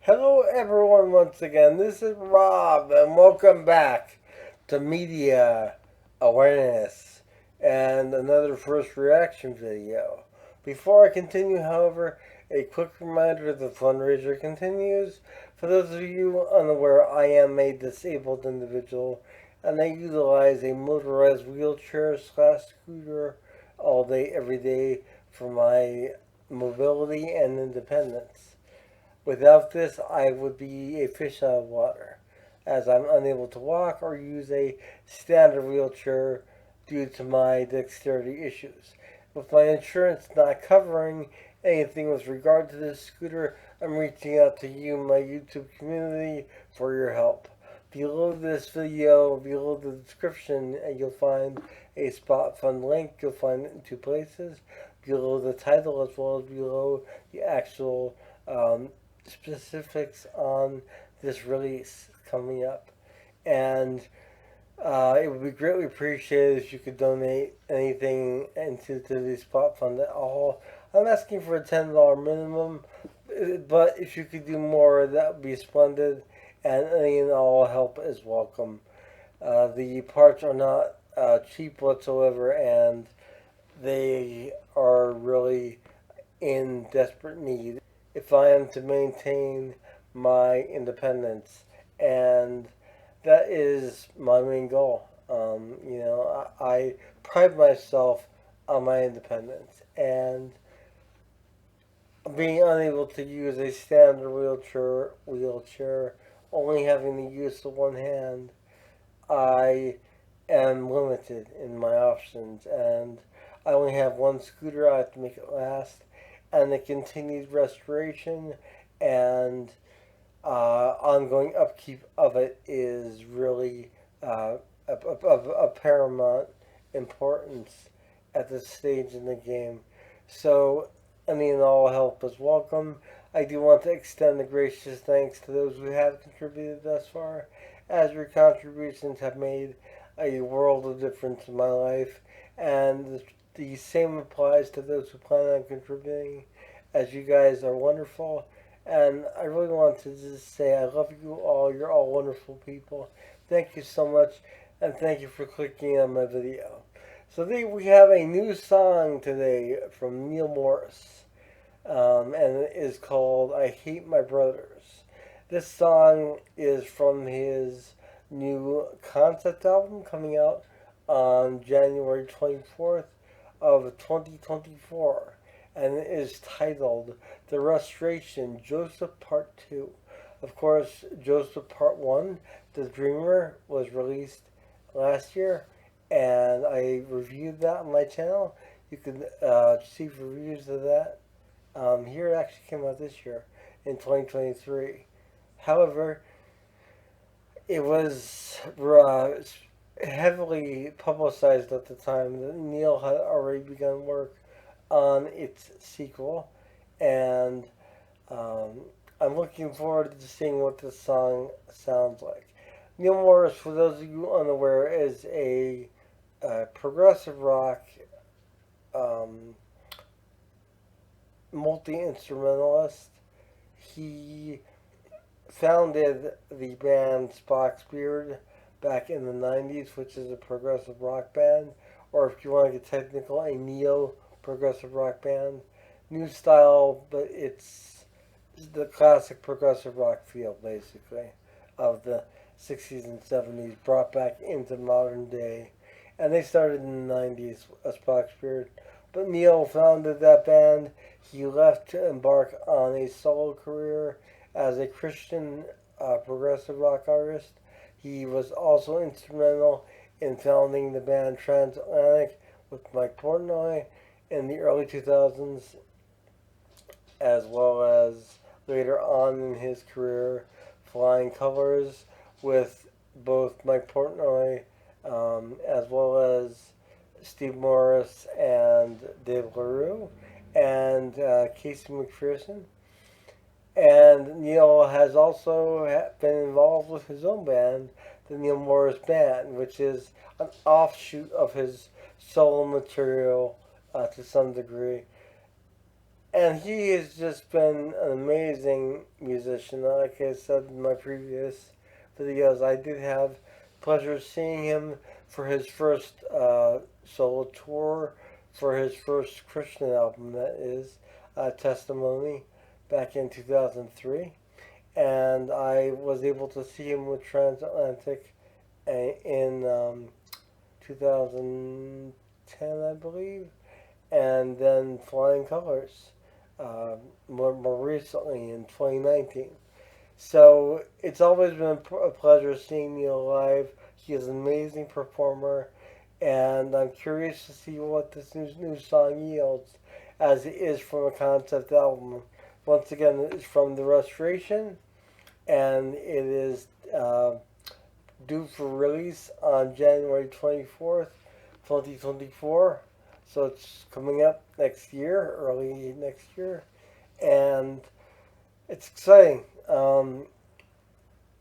Hello, everyone, once again. This is Rob, and welcome back to Media Awareness and another first reaction video. Before I continue, however, a quick reminder the fundraiser continues. For those of you unaware, I am a disabled individual and I utilize a motorized wheelchair slash scooter all day, every day for my mobility and independence. Without this, I would be a fish out of water, as I'm unable to walk or use a standard wheelchair due to my dexterity issues. With my insurance not covering anything with regard to this scooter, I'm reaching out to you, my YouTube community, for your help. Below this video, below the description, you'll find a spot fund link. You'll find it in two places. Below the title as well as below the actual specifics on this release coming up. And it would be greatly appreciated if you could donate anything into to the spot fund at all. I'm asking for a $10 minimum, but if you could do more, that would be splendid. And any and all help is welcome. The parts are not cheap whatsoever, and they are really in desperate need if I am to maintain my independence. And that is my main goal. I pride myself on my independence, and being unable to use a standard wheelchair, only having the use of one hand, I am limited in my options, and I only have one scooter. I have to make it last, and the continued restoration and ongoing upkeep of it is really of paramount importance at this stage in the game. So, any and all help is welcome. I do want to extend the gracious thanks to those who have contributed thus far, as your contributions have made a world of difference in my life, and the same applies to those who plan on contributing, as you guys are wonderful. And I really want to just say I love you all. You're all wonderful people. Thank you so much, and thank you for clicking on my video. So we have a new song today from Neal Morse, and it is called "I Hate My Brothers." This song is from his new concept album coming out on January 24th of 2024, and it is titled "The Restoration Joseph Part 2." Of course, Joseph Part 1, The Dreamer, was released last year, and I reviewed that on my channel. You can see reviews of that. Here it actually came out this year in 2023. However, it was heavily publicized at the time that Neal had already begun work on its sequel, and um, I'm looking forward to seeing what this song sounds like. Neal Morris, for those of you unaware, is a progressive rock um, multi instrumentalist. He founded the band Spock's Beard back in the 90s, which is a progressive rock band, or if you want to get technical, a neo progressive rock band. New style, but it's the classic progressive rock feel, basically, of the 60s and 70s, brought back into modern day. And they started in the 90s, a Spock's Beard. But Neal founded that band. He left to embark on a solo career as a Christian progressive rock artist. He was also instrumental in founding the band Transatlantic with Mike Portnoy in the early 2000s, as well as later on in his career, Flying Colors with both Mike Portnoy as well as Steve Morris and Dave LaRue and Casey McPherson. And Neal has also been involved with his own band, the Neal Morris Band, which is an offshoot of his solo material to some degree. And he has just been an amazing musician. Like I said in my previous videos, I did have pleasure seeing him for his first solo tour, for his first Christian album, that is, Testimony, back in 2003. And I was able to see him with Transatlantic in 2010, I believe, and then Flying Colors more recently in 2019. So it's always been a pleasure seeing Neal live. He is an amazing performer, and I'm curious to see what this new song yields, as it is from a concept album. Once again, it's from The Restoration, and it is due for release on January 24th, 2024. So it's coming up next year, early next year, and it's exciting.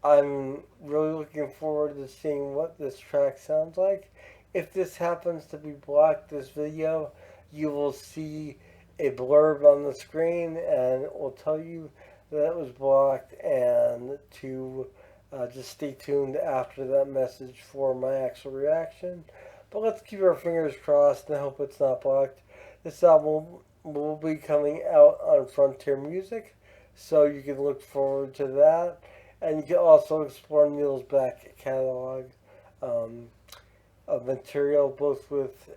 I'm really looking forward to seeing what this track sounds like. If this happens to be blocked, this video, you will see a blurb on the screen, and it will tell you that it was blocked, and to just stay tuned after that message for my actual reaction. But let's keep our fingers crossed and hope it's not blocked. This album will be coming out on Frontier Music, so you can look forward to that. And you can also explore Neal's back catalog of material, both with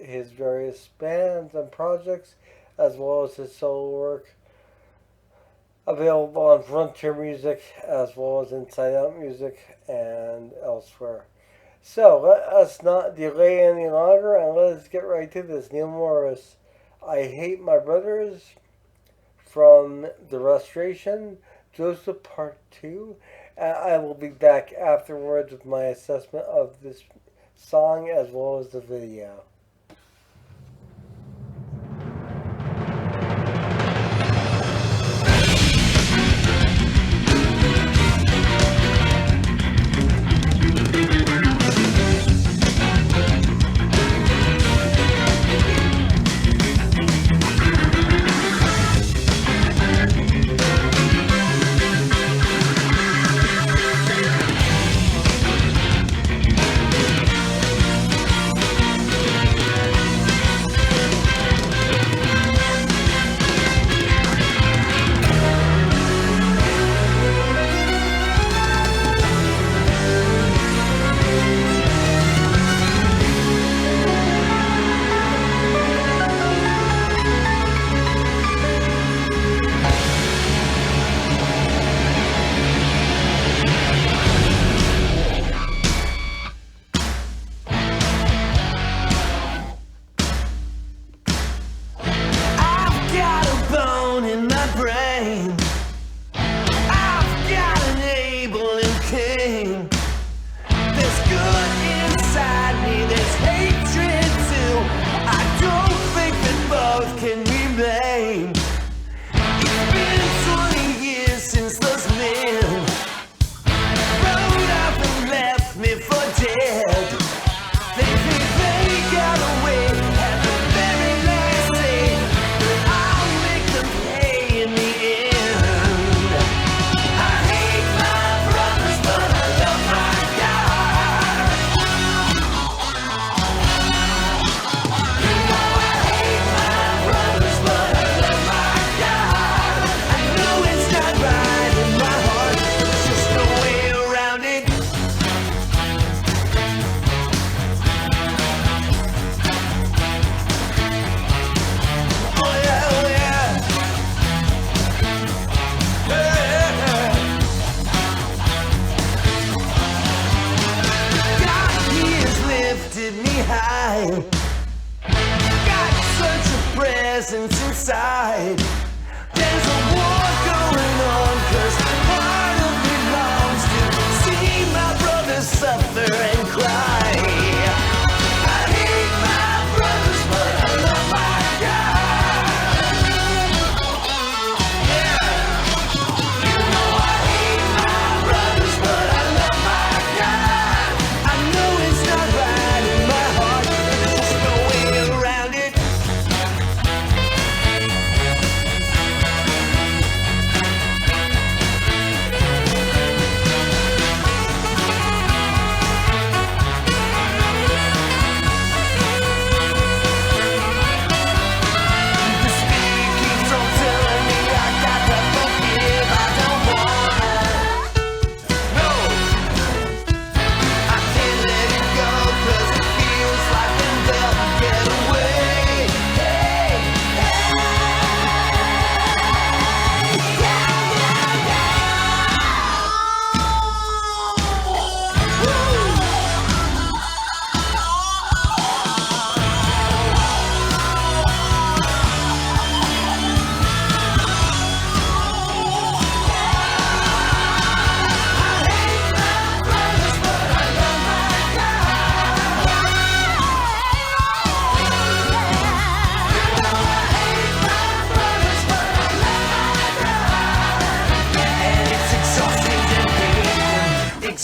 his various bands and projects, as well as his solo work, available on Frontier Music, as well as Inside Out Music and elsewhere. So let us not delay any longer, and let us get right to this. Neal Morse, I Hate My Brothers, from The Restoration, Joseph Part 2. And I will be back afterwards with my assessment of this song as well as the video.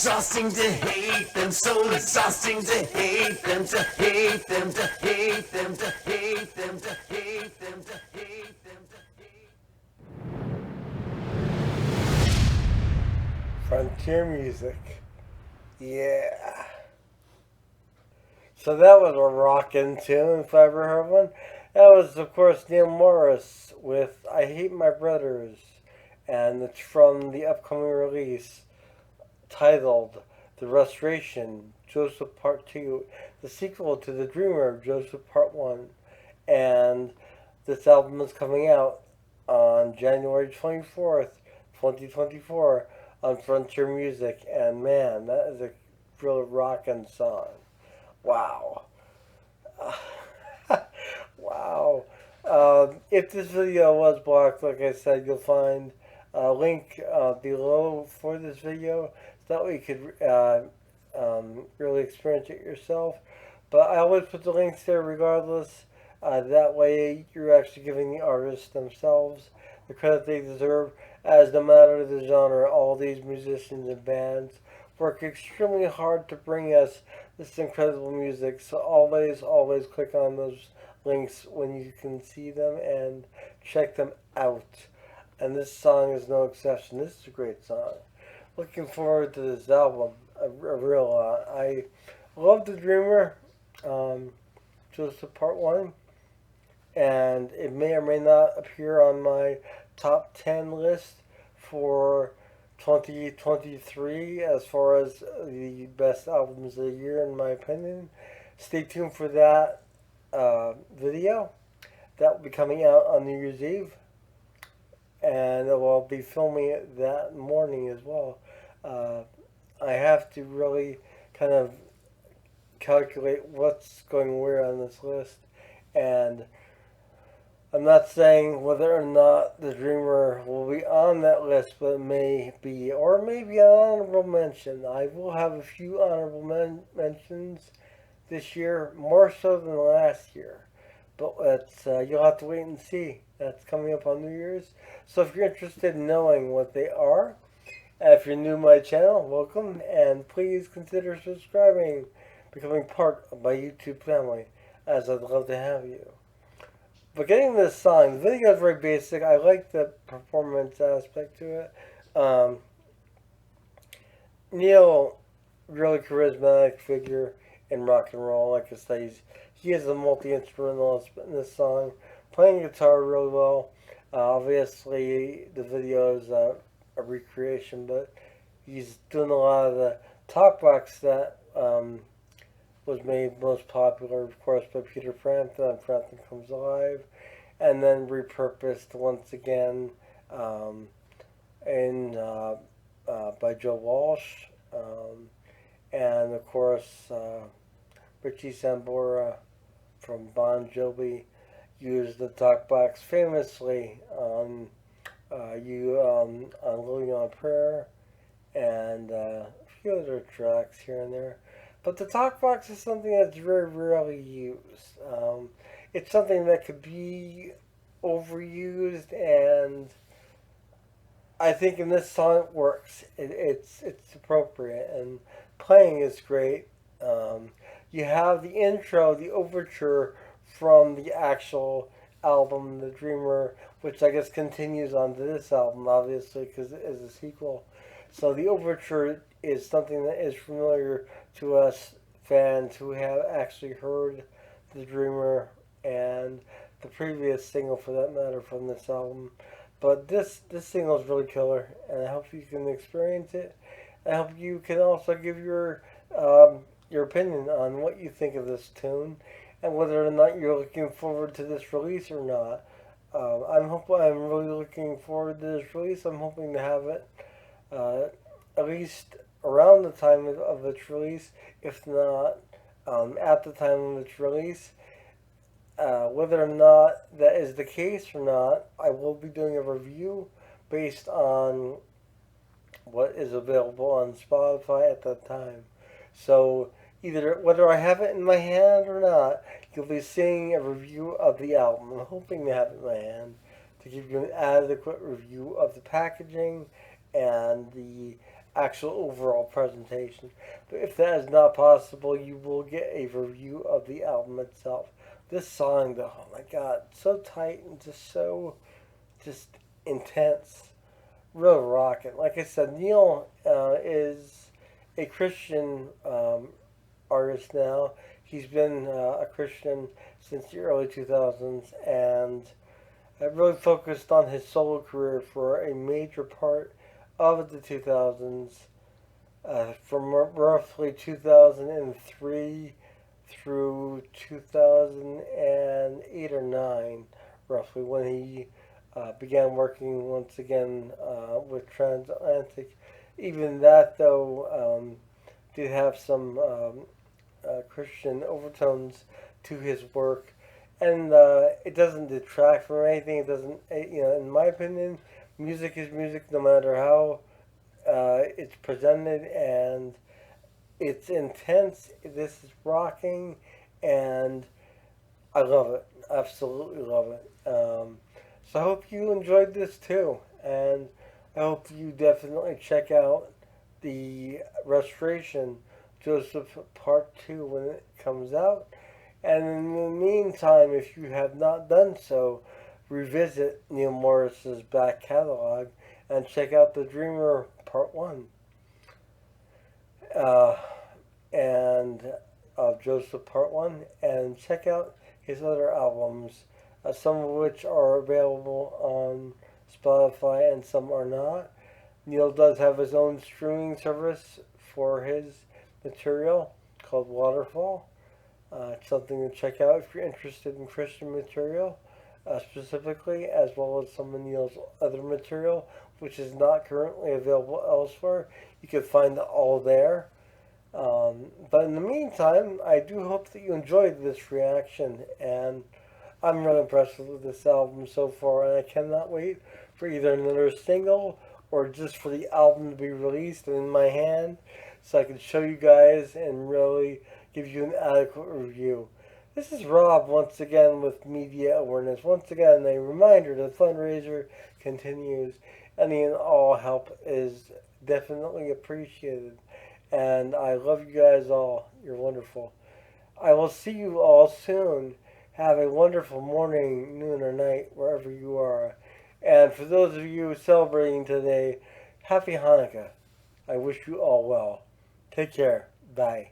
exhausting to hate them, so exhausting to hate them, to hate them, to hate them, to hate them, to hate them, to hate them, to hate Frontier music. Yeah. So that was a rockin' tune, if I ever heard one. That was, of course, Neal Morse with I Hate My Brothers. And it's from the upcoming release titled The Restoration, Joseph Part 2, the sequel to The Dreamer, Joseph Part 1. And this album is coming out on January 24th, 2024 on Frontier Music. And man, that is a real rockin' song. Wow. Wow. If this video was blocked, like I said, you'll find a link below for this video. So that way you could really experience it yourself. But I always put the links there regardless. That way you're actually giving the artists themselves the credit they deserve, as no matter the genre, all these musicians and bands work extremely hard to bring us this incredible music. So always, always click on those links when you can see them and check them out. And this song is no exception. This is a great song. Looking forward to this album a real lot. I love The Dreamer, Joseph Part 1, and it may or may not appear on my top 10 list for 2023 as far as the best albums of the year, in my opinion. Stay tuned for that video. That will be coming out on New Year's Eve, and I'll be filming it that morning as well. I have to really kind of calculate what's going where on this list, and I'm not saying whether or not The Dreamer will be on that list, but it may be, or maybe an honorable mention. I will have a few honorable mentions this year, more so than last year. But you'll have to wait and see. That's coming up on New Year's. So if you're interested in knowing what they are, if you're new to my channel, welcome, and please consider subscribing, becoming part of my YouTube family, as I'd love to have you. But getting this song, the video is very basic. I like the performance aspect to it. Neal, really charismatic figure in rock and roll. Like I said, he is a multi-instrumentalist in this song, playing guitar really well. Obviously, the video is a recreation, but he's doing a lot of the talkbacks that was made most popular, of course, by Peter Frampton on Frampton Comes Alive, and then repurposed once again by Joe Walsh, and of course Richie Sambora from Bon Jovi used the talkbox famously on Living on a Prayer, and a few other tracks here and there. But the talkbox is something that's very rarely used. It's something that could be overused, and I think in this song it works. It's appropriate, and playing is great. You have the intro, the overture from the actual album, The Dreamer, which I guess continues on to this album, obviously, because it is a sequel. So the overture is something that is familiar to us fans who have actually heard The Dreamer and the previous single, for that matter, from this album. But this single is really killer, and I hope you can experience it. I hope you can also give your opinion on what you think of this tune, and whether or not you're looking forward to this release or not. I'm really looking forward to this release. I'm hoping to have it at least around the time of its release, if not at the time of its release. Whether or not that is the case or not, I will be doing a review based on what is available on Spotify at that time. So either whether I have it in my hand or not, you'll be seeing a review of the album. I'm hoping to have it in my hand to give you an adequate review of the packaging and the actual overall presentation. But if that is not possible, you will get a review of the album itself. This song, though, oh my god, so tight and just intense, real rocking. Like I said, Neal is a Christian artist now. He's been a Christian since the early 2000s and really focused on his solo career for a major part of the 2000s, from roughly 2003 through 2008 or 9, roughly, when he began working once again with Transatlantic. Even that, though, did have some Christian overtones to his work, and it doesn't detract from anything. It doesn't, in my opinion, music is music, no matter how it's presented, and it's intense. This is rocking, and I love it. Absolutely love it. So I hope you enjoyed this too, and I hope you definitely check out the Restoration Joseph Part 2 when it comes out. And in the meantime, if you have not done so, revisit Neal Morris's back catalog and check out The Dreamer Part 1 uh, and of Joseph Part 1, and check out his other albums, some of which are available on Spotify and some are not. Neal does have his own streaming service for his material called Waterfall. It's something to check out if you're interested in Christian material, specifically, as well as some of Neal's other material, which is not currently available elsewhere. You can find it all there. But in the meantime, I do hope that you enjoyed this reaction, and I'm really impressed with this album so far, and I cannot wait for either another single or just for the album to be released and in my hand so I can show you guys and really give you an adequate review. This is Rob once again with Media Awareness. Once again, a reminder the fundraiser continues. Any and all help is definitely appreciated. And I love you guys all. You're wonderful. I will see you all soon. Have a wonderful morning, noon, or night, wherever you are. And for those of you celebrating today, Happy Hanukkah. I wish you all well. Take care. Bye.